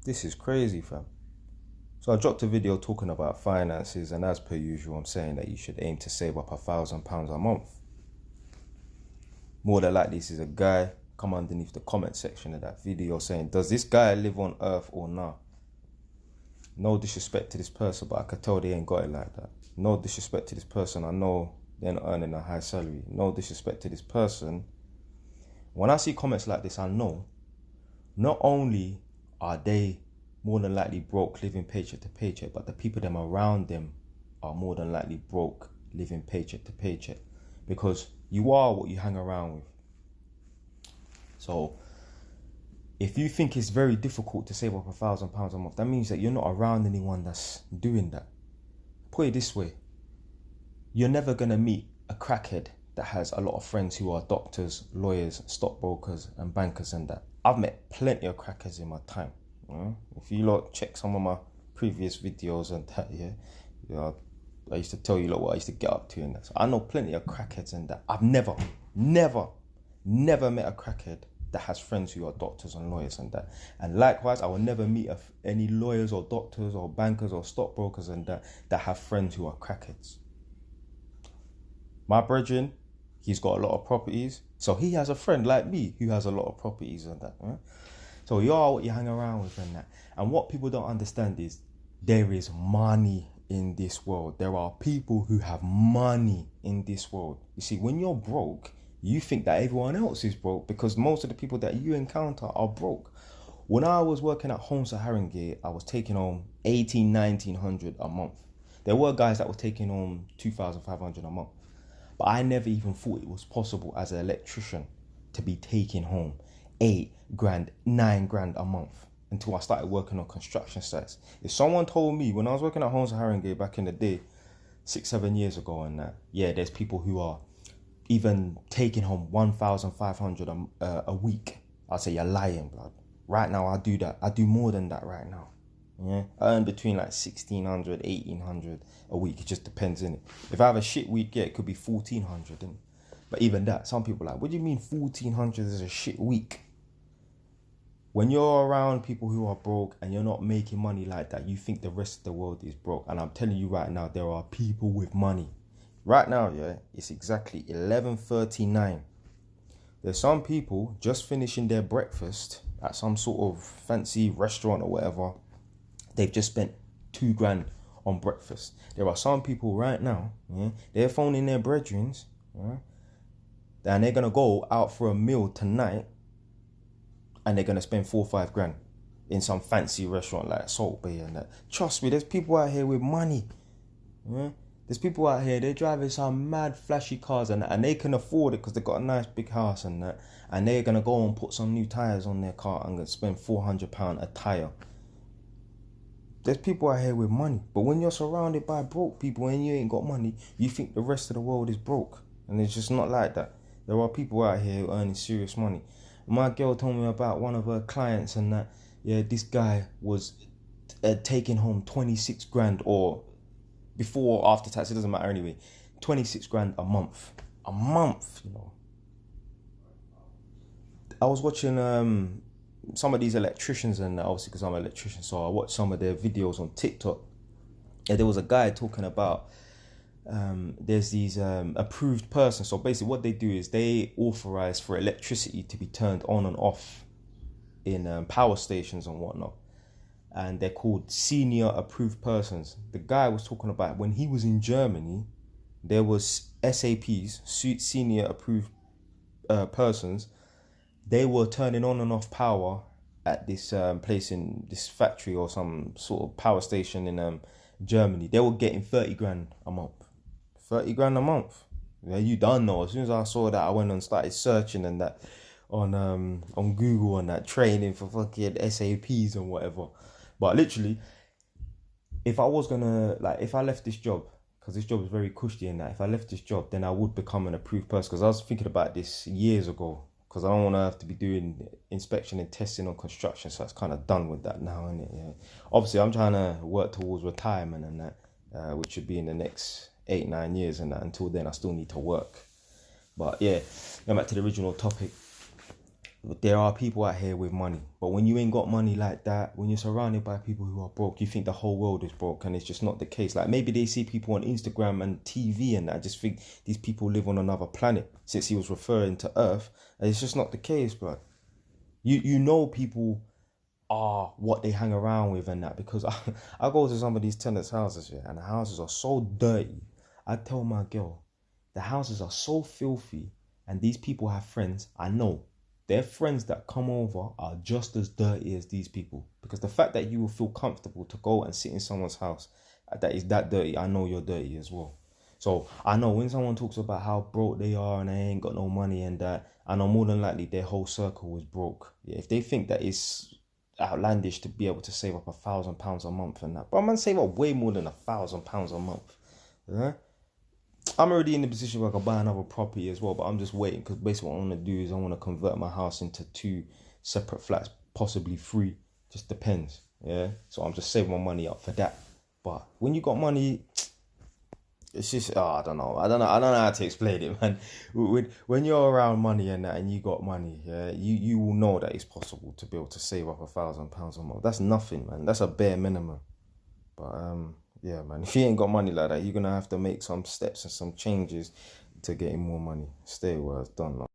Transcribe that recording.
This is crazy, fam. So I dropped a video talking about finances, and as per usual, I'm saying that you should aim to save up £1,000 a month. More than likely, this is a guy come underneath the comment section of that video saying, does this guy live on earth or not? No disrespect to this person, but I could tell they ain't got it like that. No disrespect to this person, I know they're not earning a high salary. No disrespect to this person. When I see comments like this, I know not only are they more than likely broke, living paycheck to paycheck, but the people them around them are more than likely broke, living paycheck to paycheck, because you are what you hang around with. So if you think it's very difficult to save up £1,000 a month, that means that you're not around anyone that's doing that. Put it this way, you're never gonna meet a crackhead that has a lot of friends who are doctors, lawyers, stockbrokers and bankers and that. I've met plenty of crackheads in my time. If you lot check some of my previous videos and that, I used to tell you lot what I used to get up to and that. So I know plenty of crackheads and that. I've never met a crackhead that has friends who are doctors and lawyers and that. And likewise, I will never meet any lawyers or doctors or bankers or stockbrokers and that have friends who are crackheads. My brethren, he's got a lot of properties, so he has a friend like me who has a lot of properties and that. Right? So you are what you hang around with and that. And what people don't understand is there is money in this world. There are people who have money in this world. You see, when you're broke, you think that everyone else is broke because most of the people that you encounter are broke. When I was working at Homes at Haringey, I was taking home 1,800-1,900 a month. There were guys that were taking home 2,500 a month. But I never even thought it was possible as an electrician to be taking home 8 grand, 9 grand a month until I started working on construction sites. If someone told me when I was working at Homes at Haringey back in the day, 6-7 years ago and that, there's people who are even taking home 1,500 a week, I'd say you're lying, blood. Right now I do that. I do more than that right now. I earn between like 1,600, 1,800 a week. It just depends, innit? If I have a shit week, it could be 1,400, innit? But even that, some people are like, what do you mean 1,400 is a shit week? When you're around people who are broke and you're not making money like that, you think the rest of the world is broke. And I'm telling you right now, there are people with money. Right now, it's exactly 11:39. There's some people just finishing their breakfast at some sort of fancy restaurant or whatever. They've just spent 2 grand on breakfast. There are some people right now, they're phoning their brethren, and they're going to go out for a meal tonight and they're going to spend 4 or 5 grand in some fancy restaurant like Salt Bay and that. Trust me, there's people out here with money. There's people out here, they're driving some mad flashy cars and they can afford it because they've got a nice big house and that. And they're going to go and put some new tyres on their car and spend £400 a tyre. There's people out here with money. But when you're surrounded by broke people and you ain't got money, you think the rest of the world is broke. And it's just not like that. There are people out here earning serious money. My girl told me about one of her clients and that, this guy was taking home 26 grand or before or after tax, it doesn't matter anyway, 26 grand a month. A month, I was watching some of these electricians and obviously because I'm an electrician, so I watched some of their videos on TikTok. And there was a guy talking about there's these approved persons. So basically what they do is they authorize for electricity to be turned on and off in power stations and whatnot. And they're called senior approved persons. The guy was talking about when he was in Germany, there was SAPs, senior approved persons. They were turning on and off power at this place in this factory or some sort of power station in Germany. They were getting 30 grand a month. 30 grand a month. Yeah, you don't know. As soon as I saw that, I went and started searching and that on Google and that, training for fucking SAPs and whatever. But literally, if I was gonna, if I left this job, because this job is very cushy and that, if I left this job, then I would become an approved person. Because I was thinking about this years ago, because I don't want to have to be doing inspection and testing on construction, so it's kind of done with that now, isn't it? Yeah. Obviously, I'm trying to work towards retirement and that, which should be in the next 8-9 years and that. Until then, I still need to work. But yeah, going back to the original topic. there are people out here with money, but when you ain't got money like that, when you're surrounded by people who are broke, you think the whole world is broke, and it's just not the case. Like maybe they see people on Instagram and TV, and I just think these people live on another planet. Since he was referring to Earth, and it's just not the case, bro. You know people are what they hang around with and that, because I go to some of these tenants' houses, yeah, and the houses are so dirty. I tell my girl, the houses are so filthy, and these people have friends. I know their friends that come over are just as dirty as these people, because the fact that you will feel comfortable to go and sit in someone's house that is that dirty, I know you're dirty as well. So I know when someone talks about how broke they are and they ain't got no money and that, I know more than likely their whole circle was broke. Yeah, if they think that it's outlandish to be able to save up £1,000 a month and that, but I'm gonna save up way more than £1,000 a month. Yeah? I'm already in the position where I can buy another property as well, but I'm just waiting, because basically what I want to do is I want to convert my house into 2 separate flats, possibly 3. Just depends. Yeah. So I'm just saving my money up for that. But when you got money, it's just I don't know. I don't know how to explain it, man. When you're around money and that, and you got money, yeah, you will know that it's possible to be able to save up £1,000 a month. That's nothing, man. That's a bare minimum. But yeah, man, if you ain't got money like that, you're gonna have to make some steps and some changes to getting more money. Stay where it's done, like.